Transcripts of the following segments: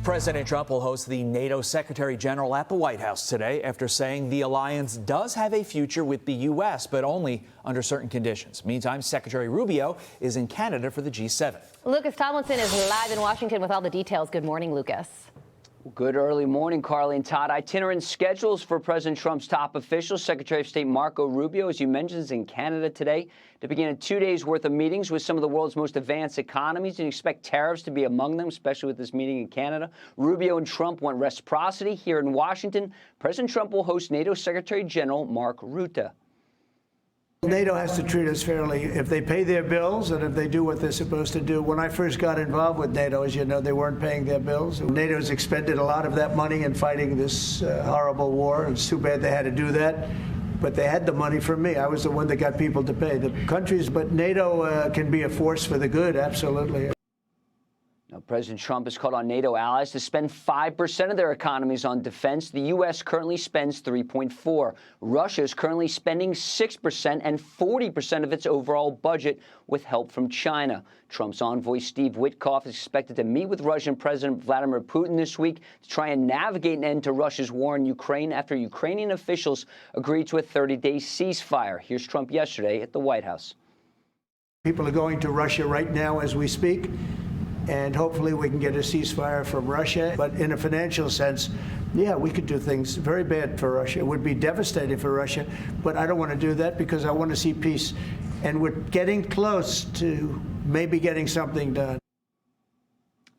President Trump will host the NATO Secretary General at the White House today after saying the alliance does have a future with the U.S., but only under certain conditions. Meantime, Secretary Rubio is in Canada for the G7. Lucas Tomlinson is live in Washington with all the details. Good morning, Lucas. Good early morning, Carly and Todd. Itinerant schedules for President Trump's top officials. Secretary of State Marco Rubio, as you mentioned, is in Canada today to begin a 2 days worth of meetings with some of the world's most advanced economies, and you expect tariffs to be among them, especially with this meeting in Canada. Rubio and Trump want reciprocity. Here in Washington, President Trump will host NATO Secretary General Mark Rutte. NATO has to treat us fairly if they pay their bills and if they do what they're supposed to do. When I first got involved with NATO, as you know, they weren't paying their bills. NATO's expended a lot of that money in fighting this horrible war. It's too bad they had to do that. But they had the money from me. I was the one that got people to pay. The countries, but NATO can be a force for the good, absolutely. Now, President Trump has called on NATO allies to spend 5% of their economies on defense. The U.S. currently spends 3.4%. Russia is currently spending 6% and 40% of its overall budget with help from China. Trump's envoy Steve Witkoff is expected to meet with Russian President Vladimir Putin this week to try and navigate an end to Russia's war in Ukraine after Ukrainian officials agreed to a 30-day ceasefire. Here's Trump yesterday at the White House. People are going to Russia right now as we speak. And hopefully we can get a ceasefire from Russia. But in a financial sense, yeah, we could do things very bad for Russia. It would be devastating for Russia. But I don't want to do that because I want to see peace. And we're getting close to maybe getting something done.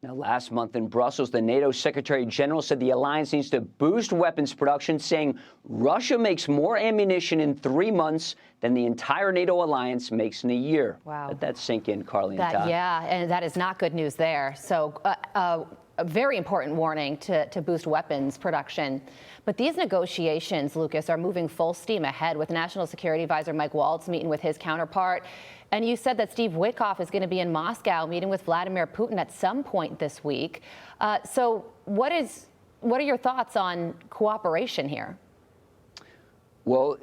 Now, last month in Brussels, the NATO Secretary General said the alliance needs to boost weapons production, saying Russia makes more ammunition in 3 months than the entire NATO alliance makes in a year. Wow. Let that sink in, Carly and Todd. Yeah, and that is not good news there. So a very important warning to boost weapons production. But these negotiations, Lucas, are moving full steam ahead with National Security Advisor Mike Waltz meeting with his counterpart. And you said that Steve Witkoff is going to be in Moscow meeting with Vladimir Putin at some point this week. So what are your thoughts on cooperation here? Well,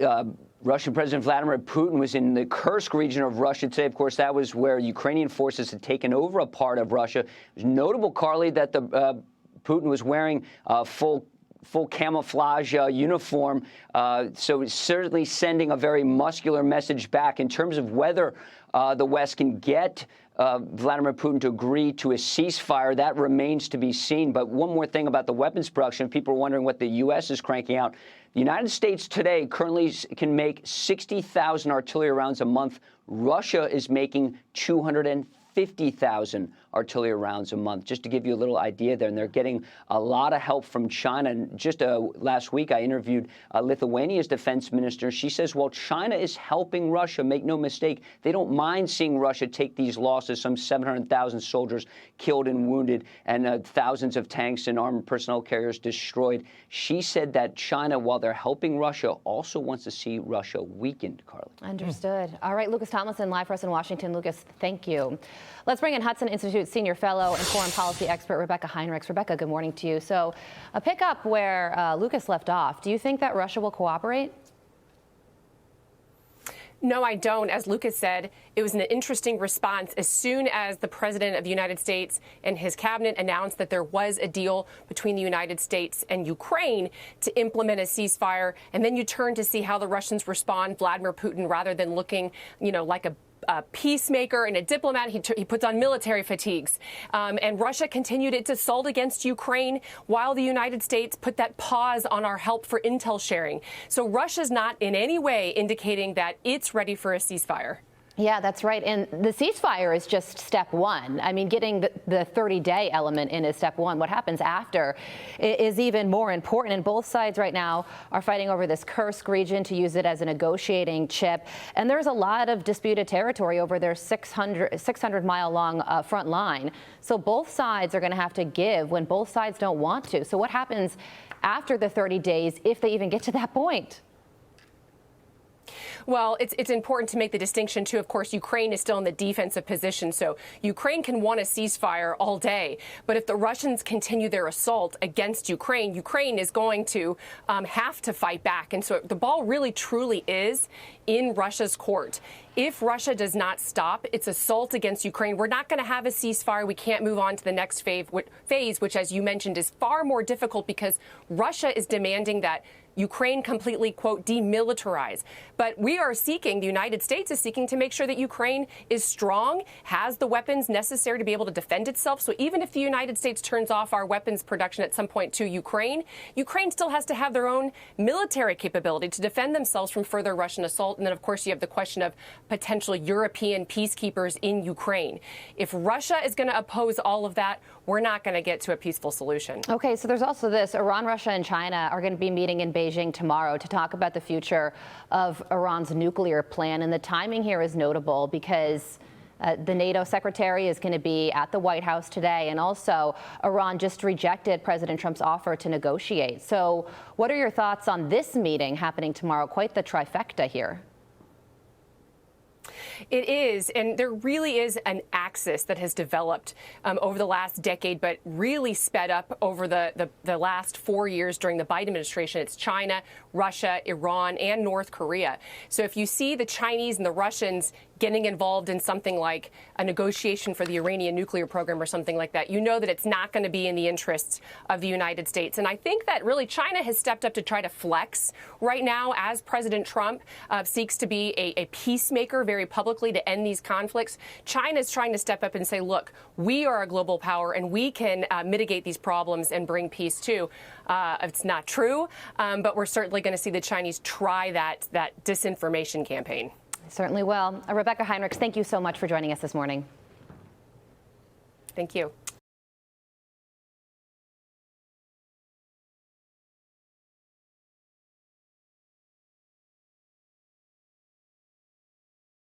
Russian President Vladimir Putin was in the Kursk region of Russia today. Of course, that was where Ukrainian forces had taken over a part of Russia. It was notable, Carly, that Putin was wearing full camouflage uniform, so it's certainly sending a very muscular message back in terms of whether the West can get Vladimir Putin to agree to a ceasefire. That remains to be seen. But one more thing about the weapons production, people are wondering what the U.S. is cranking out. The United States today currently can make 60,000 artillery rounds a month. Russia is making 250,000 artillery rounds a month, just to give you a little idea there. And they're getting a lot of help from China. And just last week, I interviewed Lithuania's defense minister. She says, well, China is helping Russia. Make no mistake. They don't mind seeing Russia take these losses, some 700,000 soldiers killed and wounded and thousands of tanks and armored personnel carriers destroyed. She said that China, while they're helping Russia, also wants to see Russia weakened, Carly. Understood. All right, Lucas Tomlinson, live for us in Washington. Lucas, thank you. Let's bring in Hudson Institute Senior Fellow and Foreign Policy Expert Rebeccah Heinrichs. Rebeccah, good morning to you. So pick up where Lucas left off. Do you think that Russia will cooperate? No, I don't. As Lucas said, it was an interesting response. As soon as the President of the United States and his cabinet announced that there was a deal between the United States and Ukraine to implement a ceasefire, and then you turn to see how the Russians respond, Vladimir Putin, rather than looking, like a peacemaker and a diplomat, he puts on military fatigues. And Russia continued its assault against Ukraine while the United States put that pause on our help for intel sharing. So Russia's not in any way indicating that it's ready for a ceasefire. Yeah, that's right. And the ceasefire is just step one. I mean, getting the 30-day element in is step one. What happens after is even more important. And both sides right now are fighting over this Kursk region to use it as a negotiating chip. And there's a lot of disputed territory over their 600-mile-long front line. So both sides are going to have to give when both sides don't want to. So what happens after the 30 days if they even get to that point? Well, it's important to make the distinction, too. Of course, Ukraine is still in the defensive position, so Ukraine can want a ceasefire all day. But if the Russians continue their assault against Ukraine, Ukraine is going to have to fight back. And so the ball really, truly is in Russia's court. if Russia does not stop its assault against Ukraine, we're not going to have a ceasefire. We can't move on to the next phase, which, as you mentioned, is far more difficult because Russia is demanding that Ukraine completely, quote, demilitarize. But we are seeking, the United States is seeking to make sure that Ukraine is strong, has the weapons necessary to be able to defend itself. So even if the United States turns off our weapons production at some point to Ukraine, Ukraine still has to have their own military capability to defend themselves from further Russian assault. And then, of course, you have the question of potential European peacekeepers in Ukraine. If Russia is going to oppose all of that, we're not going to get to a peaceful solution. Okay, so there's also this. Iran, Russia, and China are going to be meeting in Beijing tomorrow to talk about the future of Iran's nuclear plan. And the timing here is notable because the NATO secretary is going to be at the White House today. And also, Iran just rejected President Trump's offer to negotiate. So what are your thoughts on this meeting happening tomorrow? Quite the trifecta here. It is, and there really is an axis that has developed over the last decade, but really sped up over the last 4 years during the Biden administration. It's China, Russia, Iran, and North Korea. So if you see the Chinese and the Russians getting involved in something like a negotiation for the Iranian nuclear program or something like that, you know that it's not going to be in the interests of the United States. And I think that really China has stepped up to try to flex right now as President Trump seeks to be a peacemaker very publicly to end these conflicts. China is trying to step up and say, look, we are a global power and we can mitigate these problems and bring peace too. It's not true, but we're certainly going to see the Chinese try that disinformation campaign. Certainly will. Rebeccah Heinrichs, thank you so much for joining us this morning. Thank you.